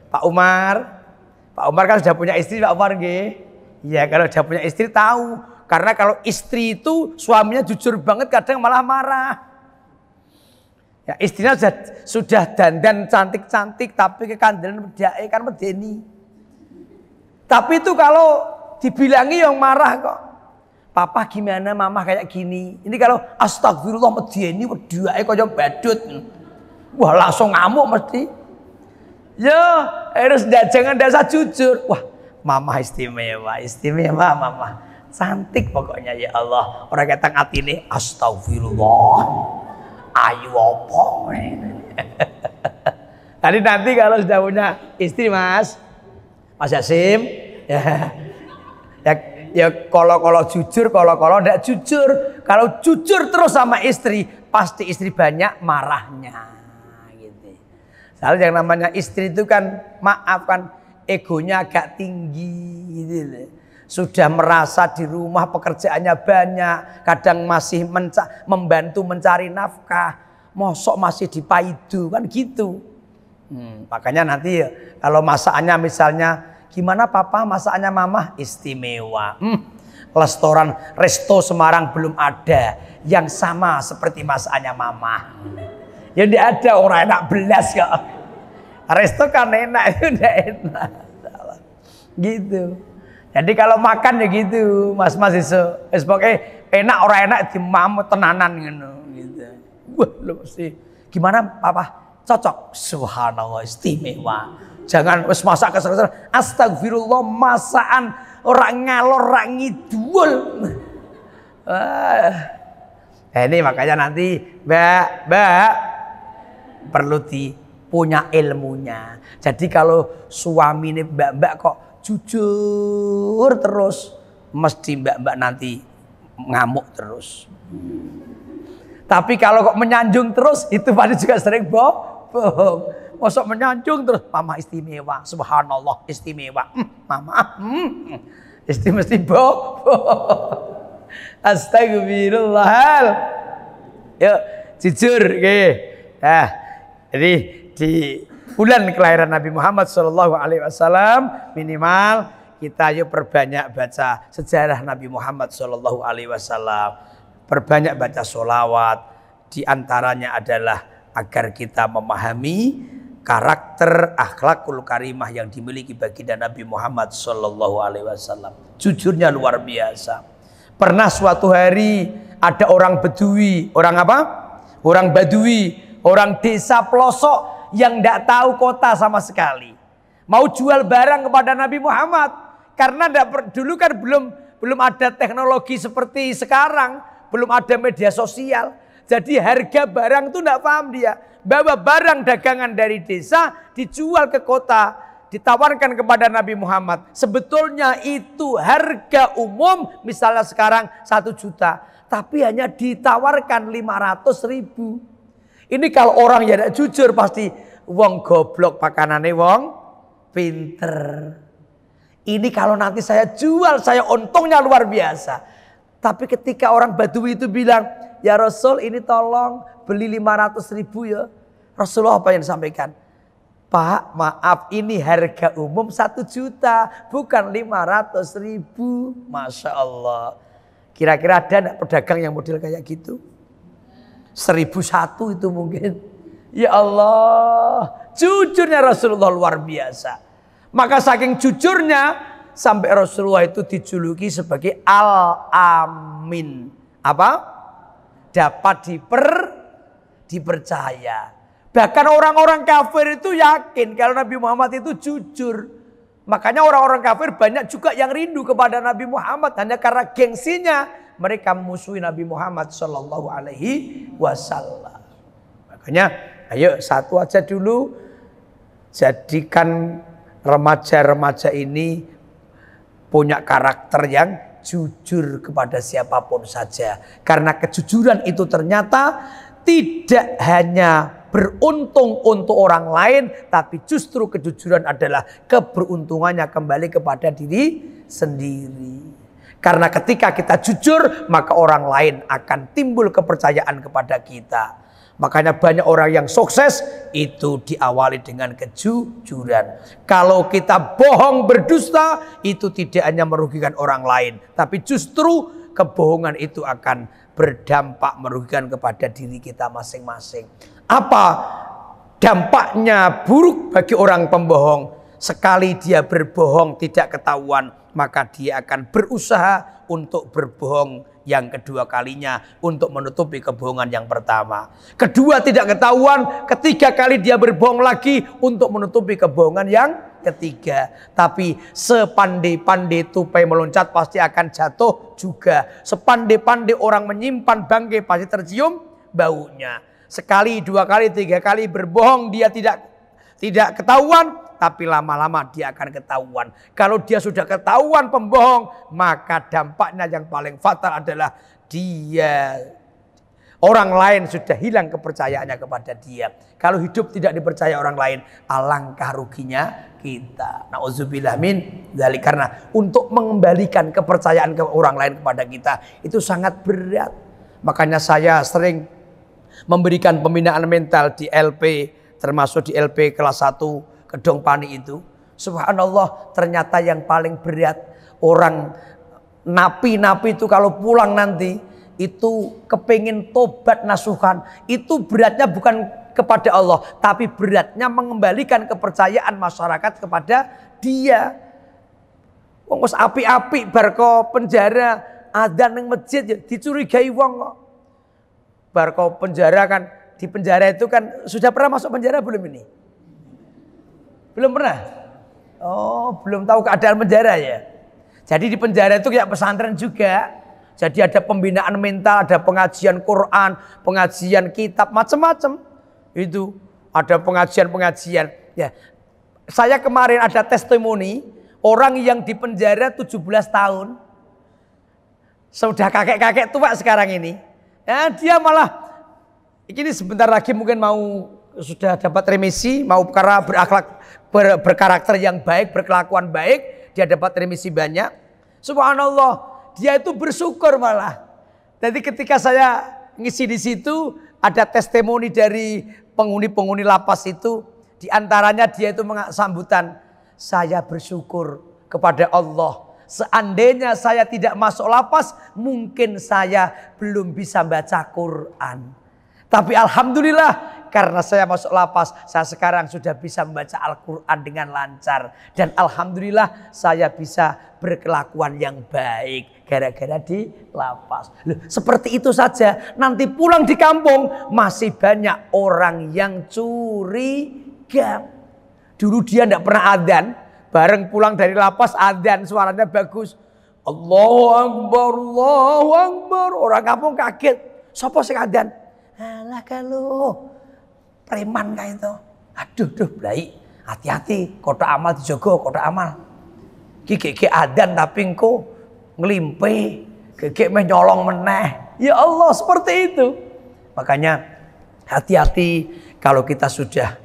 Pak Umar. Pak Umar kan sudah punya istri Pak Umar nggih? Ya kalau sudah punya istri tahu. Karena kalau istri itu suaminya jujur banget kadang malah marah. Ya, istrinya sudah dandan cantik-cantik tapi kekandelan medhae kan medeni. Tapi itu kalau dibilangi yang marah kok. Papa gimana, mama kayak gini. Ini kalau astagfirullah medeni wedhuake kaya badut. Wah langsung ngamuk mesti. Ya harus jangan dasar jujur. Wah mama istimewa, istimewa mama. Cantik pokoknya ya Allah. Orang kata atine astagfirullah. Ayu apa? Tadi nanti kalau sudah punya istri Mas Yasim, ya kalau jujur, kalau tidak jujur. Kalau jujur terus sama istri, pasti istri banyak marahnya. Gitu. Soalnya yang namanya istri itu kan, maaf kan, egonya agak tinggi. Gitu. Sudah merasa di rumah pekerjaannya banyak, kadang masih membantu mencari nafkah, mosok masih dipaidu kan gitu. Makanya nanti kalau masakannya misalnya, gimana papa masakannya mama? Istimewa. Resto Semarang belum ada yang sama seperti masakannya mama. Ya tidak ada, orang enak belas kok. Resto kan enak, itu tidak enak. Gitu. Jadi kalau makan ya gitu, mas-mas itu, pokoknya enak orang enak dimamu tenanan gitu. Wah, lu mesti gimana papa? Cocok. Subhanallah, istimewa. Jangan wis masak kesel-kesel. Astagfirullah, masakan orang ngalor, orang ngidul. Ini makanya nanti Mbak perlu punya ilmunya. Jadi kalau suami ini mbak-mbak kok jujur terus, mesti mbak-mbak nanti ngamuk terus. Tapi kalau kok menyanjung terus, itu pasti juga sering bohong. Masuk menyanjung terus, mama istimewa, subhanallah istimewa, mama mesti bohong. Astagfirullahal. Yuk jujur, oke. Nah, jadi di bulan kelahiran Nabi Muhammad SAW minimal kita yuk perbanyak baca sejarah Nabi Muhammad SAW, perbanyak baca sholawat. Di antaranya adalah agar kita memahami karakter akhlakul karimah yang dimiliki baginda Nabi Muhammad SAW. Jujurnya luar biasa. Pernah suatu hari ada orang Bedui, orang apa? Orang Badui, orang desa pelosok yang tidak tahu kota sama sekali. Mau jual barang kepada Nabi Muhammad karena dulu kan belum ada teknologi seperti sekarang, belum ada media sosial. Jadi harga barang itu tidak paham dia. Bawa barang dagangan dari desa dijual ke kota, ditawarkan kepada Nabi Muhammad. Sebetulnya itu harga umum, misalnya sekarang 1 juta, tapi hanya ditawarkan 500.000. Ini kalau orang ya tidak jujur pasti wong goblok pakanane wong pinter. Ini kalau nanti saya jual, saya untungnya luar biasa. Tapi ketika orang Badui itu bilang, ya Rasul ini tolong beli 500.000 ya. Rasulullah apa yang disampaikan? Pak, maaf ini harga umum 1 juta, bukan 500.000. Masya Allah. Kira-kira ada enggak pedagang yang model kayak gitu? 1.001 itu mungkin. Ya Allah, jujurnya Rasulullah luar biasa. Maka saking jujurnya sampai Rasulullah itu dijuluki sebagai Al-Amin. Apa? Dapat dipercaya. Bahkan orang-orang kafir itu yakin kalau Nabi Muhammad itu jujur. Makanya orang-orang kafir banyak juga yang rindu kepada Nabi Muhammad. Hanya karena gengsinya mereka memusuhi Nabi Muhammad SAW. Makanya ayo satu aja dulu. Jadikan remaja-remaja ini punya karakter yang jujur kepada siapapun saja. Karena kejujuran itu ternyata tidak hanya beruntung untuk orang lain, tapi justru kejujuran adalah keberuntungannya kembali kepada diri sendiri. Karena ketika kita jujur, maka orang lain akan timbul kepercayaan kepada kita. Makanya banyak orang yang sukses itu diawali dengan kejujuran. Kalau kita bohong berdusta, itu tidak hanya merugikan orang lain, tapi justru kebohongan itu akan berdampak merugikan kepada diri kita masing-masing. Apa dampaknya buruk bagi orang pembohong? Sekali dia berbohong tidak ketahuan, maka dia akan berusaha untuk berbohong yang kedua kalinya untuk menutupi kebohongan yang pertama. Kedua tidak ketahuan, ketiga kali dia berbohong lagi untuk menutupi kebohongan yang ketiga. Tapi sepandai-pandai tupai meloncat pasti akan jatuh juga. Sepandai-pandai orang menyimpan bangkai pasti tercium baunya. Sekali, 2 kali, 3 kali berbohong dia tidak ketahuan, tapi lama-lama dia akan ketahuan. Kalau dia sudah ketahuan pembohong, maka dampaknya yang paling fatal adalah orang lain sudah hilang kepercayaannya kepada dia. Kalau hidup tidak dipercaya orang lain, alangkah ruginya kita. Nauzubillah min dzalik. Karena untuk mengembalikan kepercayaan ke orang lain kepada kita itu sangat berat. Makanya saya sering memberikan pembinaan mental di LP, termasuk di LP kelas 1 Kedong Pani itu. Subhanallah, ternyata yang paling berat orang napi-napi itu kalau pulang nanti itu kepingin tobat nasuhan, itu beratnya bukan kepada Allah, tapi beratnya mengembalikan kepercayaan masyarakat kepada dia. Wong wis apik-apik bar ko penjara adzan ning masjid ya dicurigai wong kok. Bar ko penjara kan, di penjara itu kan sudah pernah masuk penjara belum ini? Belum pernah? Oh, belum tahu keadaan penjara ya. Jadi di penjara itu kayak pesantren juga. Jadi ada pembinaan mental, ada pengajian Quran, pengajian kitab, macam-macam. Itu ada pengajian-pengajian. Ya, saya kemarin ada testimoni orang yang di penjara 17 tahun. Sudah kakek-kakek tua sekarang ini. Ya, dia malah ini sebentar lagi mungkin mau sudah dapat remisi, mau karena berkarakter yang baik, berkelakuan baik, dia dapat remisi banyak. Subhanallah. Dia itu bersyukur malah. Jadi ketika saya ngisi di situ ada testimoni dari penghuni-penghuni lapas itu, di antaranya dia itu sambutan, saya bersyukur kepada Allah. Seandainya saya tidak masuk lapas, mungkin saya belum bisa baca Quran. Tapi alhamdulillah karena saya masuk lapas, saya sekarang sudah bisa membaca Al-Quran dengan lancar. Dan alhamdulillah saya bisa berkelakuan yang baik gara-gara di lapas. Loh, seperti itu saja. Nanti pulang di kampung masih banyak orang yang curiga. Dulu dia tidak pernah adzan, bareng pulang dari lapas adzan, suaranya bagus. Allahu Akbar, Allahu Akbar. Orang kampung kaget. Sopo sing adzan? Alah kalau preman kayak itu. Aduh, baik. Hati-hati, kotak amal dijogo, kotak amal. Gigi adzan tapi engko ngelimpe, gigi meh nyolong meneh. Ya Allah, seperti itu. Makanya hati-hati kalau kita sudah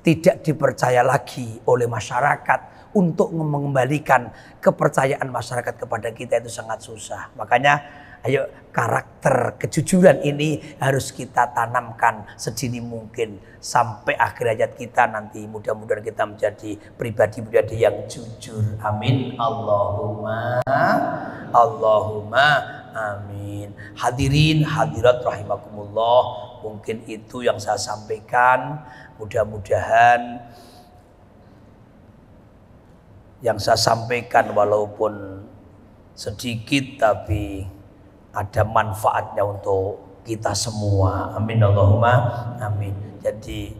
tidak dipercaya lagi oleh masyarakat untuk mengembalikan kepercayaan masyarakat kepada kita itu sangat susah. Makanya ayo karakter kejujuran ini harus kita tanamkan sedini mungkin sampai akhir hayat kita nanti mudah-mudahan kita menjadi pribadi-pribadi yang jujur. Amin. Allahumma amin. Hadirin hadirat rahimakumullah, mungkin itu yang saya sampaikan. Mudah-mudahan yang saya sampaikan walaupun sedikit tapi ada manfaatnya untuk kita semua. Amin Allahumma amin. Jadi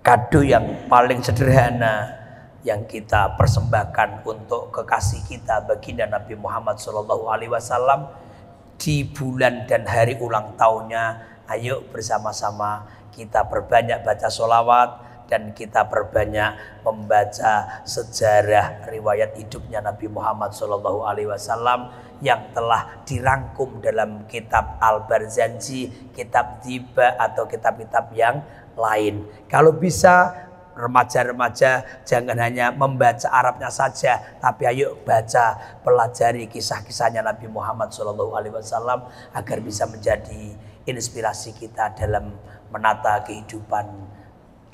kado yang paling sederhana yang kita persembahkan untuk kekasih kita baginda Nabi Muhammad SAW di bulan dan hari ulang tahunnya, ayo bersama-sama kita perbanyak baca sholawat dan kita perbanyak membaca sejarah riwayat hidupnya Nabi Muhammad SAW yang telah dirangkum dalam kitab Al-Barzanji, kitab Diba atau kitab-kitab yang lain. Kalau bisa remaja-remaja jangan hanya membaca Arabnya saja, tapi ayo baca, pelajari kisah-kisahnya Nabi Muhammad SAW agar bisa menjadi inspirasi kita dalam menata kehidupan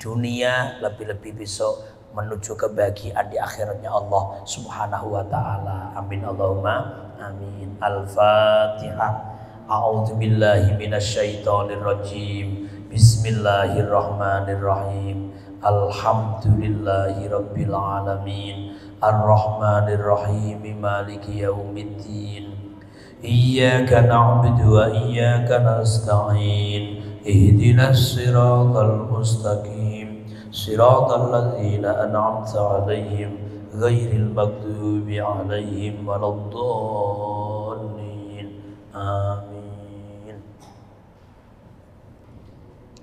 dunia, lebih-lebih besok menuju kebahagiaan di akhiratnya Allah Subhanahu wa taala. Amin Allahumma amin. Al-Fatihah. A'udzu billahi minasyaitonir rajim. Bismillahirrahmanirrahim. Alhamdulillahi rabbil alamin. Ar-Rahmanir Rahim. Maliki yaumiddin. Iyyaka na'budu wa iyyaka nasta'in. Ihdinas siratal mustaqim. Siratal ladzina an'amta 'alaihim ghairil maghdubi 'alaihim waladdallin. Amin.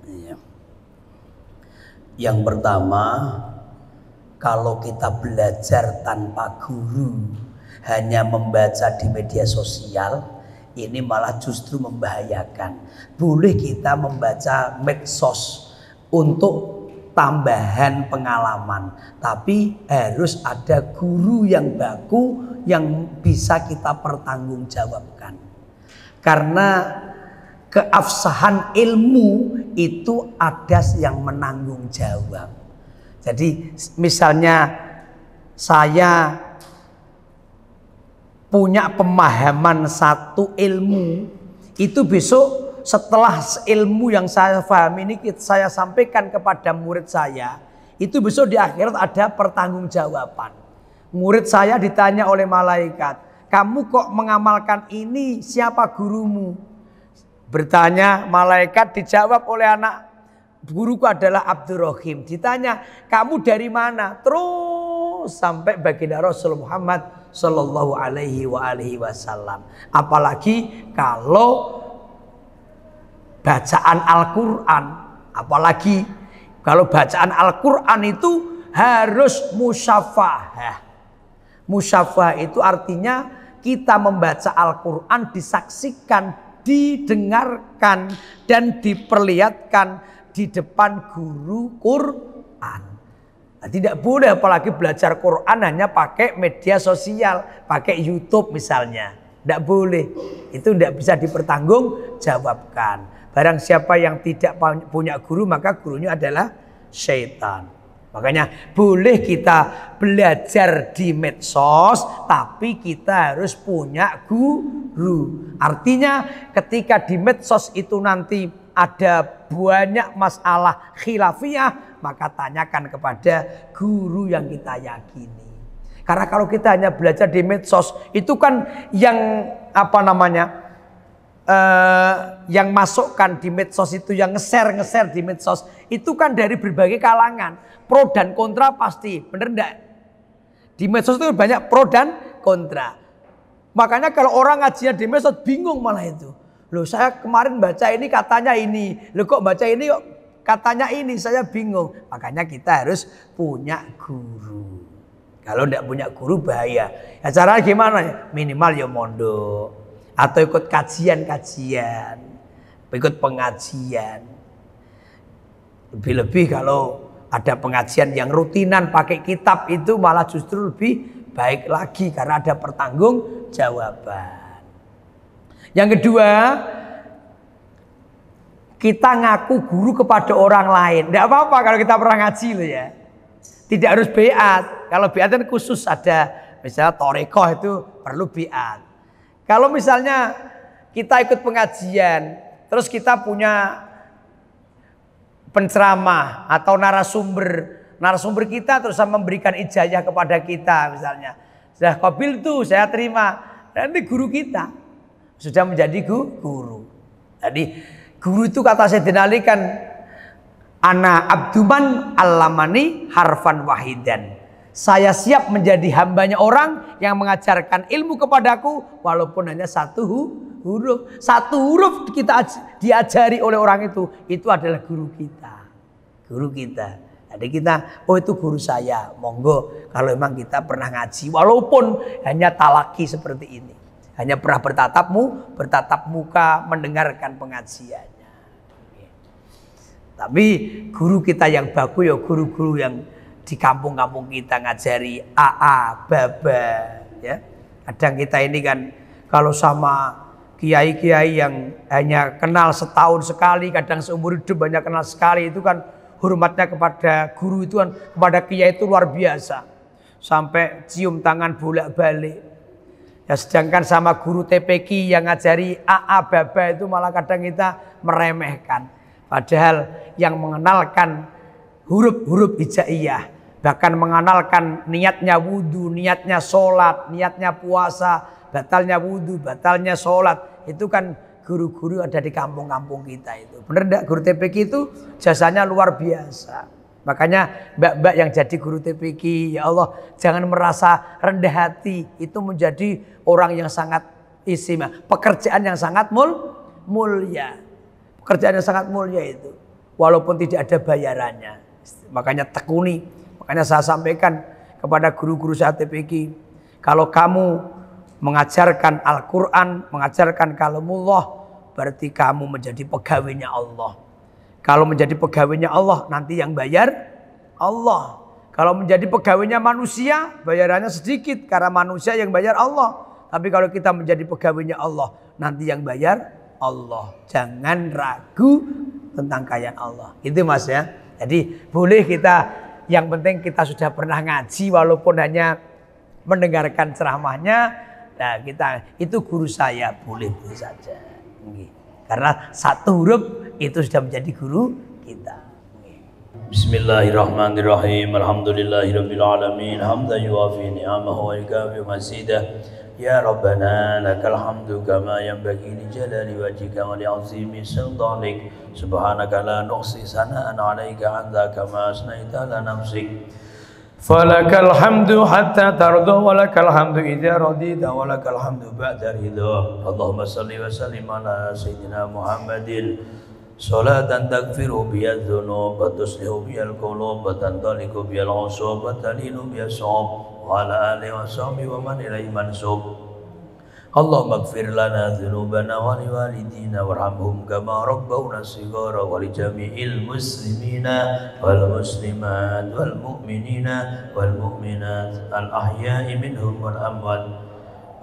Iya. Yang pertama, kalau kita belajar tanpa guru, hanya membaca di media sosial, ini malah justru membahayakan. Boleh kita membaca medsos untuk tambahan pengalaman, tapi harus ada guru yang baku yang bisa kita pertanggungjawabkan. Karena keabsahan ilmu itu ada yang menanggung jawab. Jadi misalnya saya punya pemahaman satu ilmu, itu besok setelah ilmu yang saya pahami ini saya sampaikan kepada murid saya, itu besok di akhirat ada pertanggungjawaban. Murid saya ditanya oleh malaikat, kamu kok mengamalkan ini, siapa gurumu? Bertanya malaikat, dijawab oleh anak, guruku adalah Abdurrahim. Ditanya, kamu dari mana? Terus sampai baginda Rasul Muhammad Sallallahu Alaihi Wasallam. Apalagi kalau bacaan Al-Quran, apalagi kalau bacaan Al-Quran itu harus musyafahah. Musyafahah itu artinya kita membaca Al-Quran disaksikan, didengarkan, dan diperlihatkan di depan guru Quran. Nah, tidak boleh apalagi belajar Quran hanya pakai media sosial, pakai YouTube misalnya. Tidak boleh. Itu tidak bisa dipertanggungjawabkan. Barang siapa yang tidak punya guru, maka gurunya adalah syaitan. Makanya boleh kita belajar di medsos, tapi kita harus punya guru. Artinya ketika di medsos itu nanti ada banyak masalah khilafiyah, maka tanyakan kepada guru yang kita yakini. Karena kalau kita hanya belajar di medsos, itu kan yang yang masukkan di medsos itu, yang nge-share di medsos itu kan dari berbagai kalangan, pro dan kontra pasti, bener enggak? Di medsos itu banyak pro dan kontra. Makanya kalau orang ngajinya di medsos bingung malah itu. Loh, saya kemarin baca ini katanya ini, loh kok baca ini kok katanya ini, saya bingung. Makanya kita harus punya guru. Kalau enggak punya guru bahaya. Ya caranya gimana ya? Minimal ya mondok. Atau ikut kajian-kajian, ikut pengajian. Lebih-lebih kalau ada pengajian yang rutinan pakai kitab itu malah justru lebih baik lagi karena ada pertanggungjawaban. Yang kedua, kita ngaku guru kepada orang lain. Tidak apa-apa kalau kita pernah ngaji loh ya. Tidak harus biat. Kalau biat kan khusus ada, misalnya Torekoh itu perlu biat. Kalau misalnya kita ikut pengajian, terus kita punya penceramah atau narasumber kita terus memberikan ijazah kepada kita misalnya. Sudah qabil tuh, saya terima. Nanti guru kita sudah menjadi guru. Jadi guru itu kata Sayyidina Ali kan, ana abduman allamani harfan wahidan. Saya siap menjadi hambanya orang yang mengajarkan ilmu kepadaku walaupun hanya satu huruf. Satu huruf kita diajari oleh orang itu adalah guru kita. Guru kita. Jadi kita, oh itu guru saya. Monggo kalau memang kita pernah ngaji walaupun hanya talaki seperti ini. Hanya pernah bertatap muka mendengarkan pengajiannya. Tapi guru kita yang bagus ya guru-guru yang di kampung-kampung kita ngajari AA, Baba, ya. Kadang kita ini kan kalau sama kiai-kiai yang hanya kenal setahun sekali, kadang seumur hidup hanya kenal sekali, itu kan hormatnya kepada guru itu kan, kepada kiai itu luar biasa. Sampai cium tangan bolak-balik. Ya sedangkan sama guru TPQ yang ngajari AA, Baba itu malah kadang kita meremehkan. Padahal yang mengenalkan huruf-huruf hijaiyah, bahkan mengenalkan niatnya wudhu, niatnya sholat, niatnya puasa, batalnya wudhu, batalnya sholat. Itu kan guru-guru ada di kampung-kampung kita itu. Bener enggak? Guru TPQ itu jasanya luar biasa. Makanya mbak-mbak yang jadi guru TPQ, ya Allah jangan merasa rendah hati. Itu menjadi orang yang sangat istimewa. Pekerjaan yang sangat mulia. Pekerjaan yang sangat mulia itu. Walaupun tidak ada bayarannya. Makanya tekuni. Makanya saya sampaikan kepada guru-guru saya TPQ, kalau kamu mengajarkan Al-Quran, mengajarkan kalamullah, berarti kamu menjadi pegawainya Allah. Kalau menjadi pegawainya Allah, nanti yang bayar Allah. Kalau menjadi pegawainya manusia, bayarannya sedikit karena manusia yang bayar Allah. Tapi kalau kita menjadi pegawainya Allah, nanti yang bayar Allah. Jangan ragu tentang kekayaan Allah. Itu mas ya. Jadi boleh kita, yang penting kita sudah pernah ngaji walaupun hanya mendengarkan ceramahnya. Nah kita, itu guru saya, boleh saja. Karena satu huruf itu sudah menjadi guru kita. Bismillahirrahmanirrahim. Alhamdulillahirabbil alamin. Hamdan yuwafi ni'amahu wa yukafi masidah. Ya Rabbana lakal hamdu kama yanbaghi li jalali wajhika wa li 'azimi sultanik. Subhanaka la nuhsi sana'an 'alaika anta kama asnaita ala nafsik. Falakal hamdu hatta tarda wa lakal hamdu idza radita wa lakal hamdu ba'da ridha. Allahumma shalli wa sallim ala sayyidina Muhammadin salatan taghfiru biha dzunub wa tuslihu biha al-qulub wa tantaliqu biha al-usub wa talinu biha as-sawab wa ala alihi wa sahbihi wa man ilaihi mansub. Allahumma ighfir lana dzunubana wa liwalidina warhamhum kama rabbawna shighara wa li jami'il muslimina wal muslimat wal mu'minina wal mu'minat al ahya'i minhum wal amwat.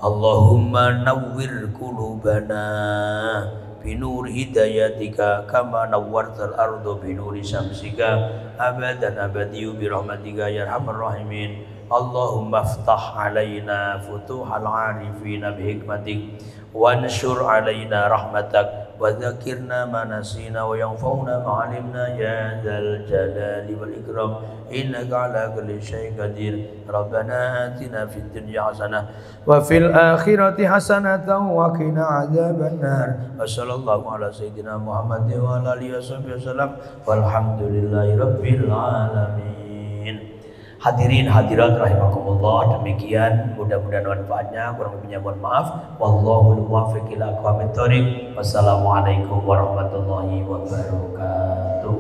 Allahumma nawwir qulubana binur hidayatika kama nawwartal ardu binuri syamsika abadan abadiyu birahmatika ya arhamar rahimin. Allahumma aftah alaina futuhal arifina bihikmatik wanshur alaina rahmatak wa dzakirna ma nasina wa yanfa'una ma alimna ya dzal jalali wal ikram innaka ala kulli syai'in qadir. Rabbana atina fid dunya hasanah wa fil akhirati hasanatan wa qina adzabannar. Wa sallallahu ala sayyidina Muhammadin wa ala alihi wasallam walhamdulillahi rabbil alamin. Hadirin hadirat rahimakumullah, demikian mudah-mudahan manfaatnya, kurang lebihnya mohon maaf. Wallahul muwaffiq ila aqwamit thoriq. Wassalamualaikum warahmatullahi wabarakatuh.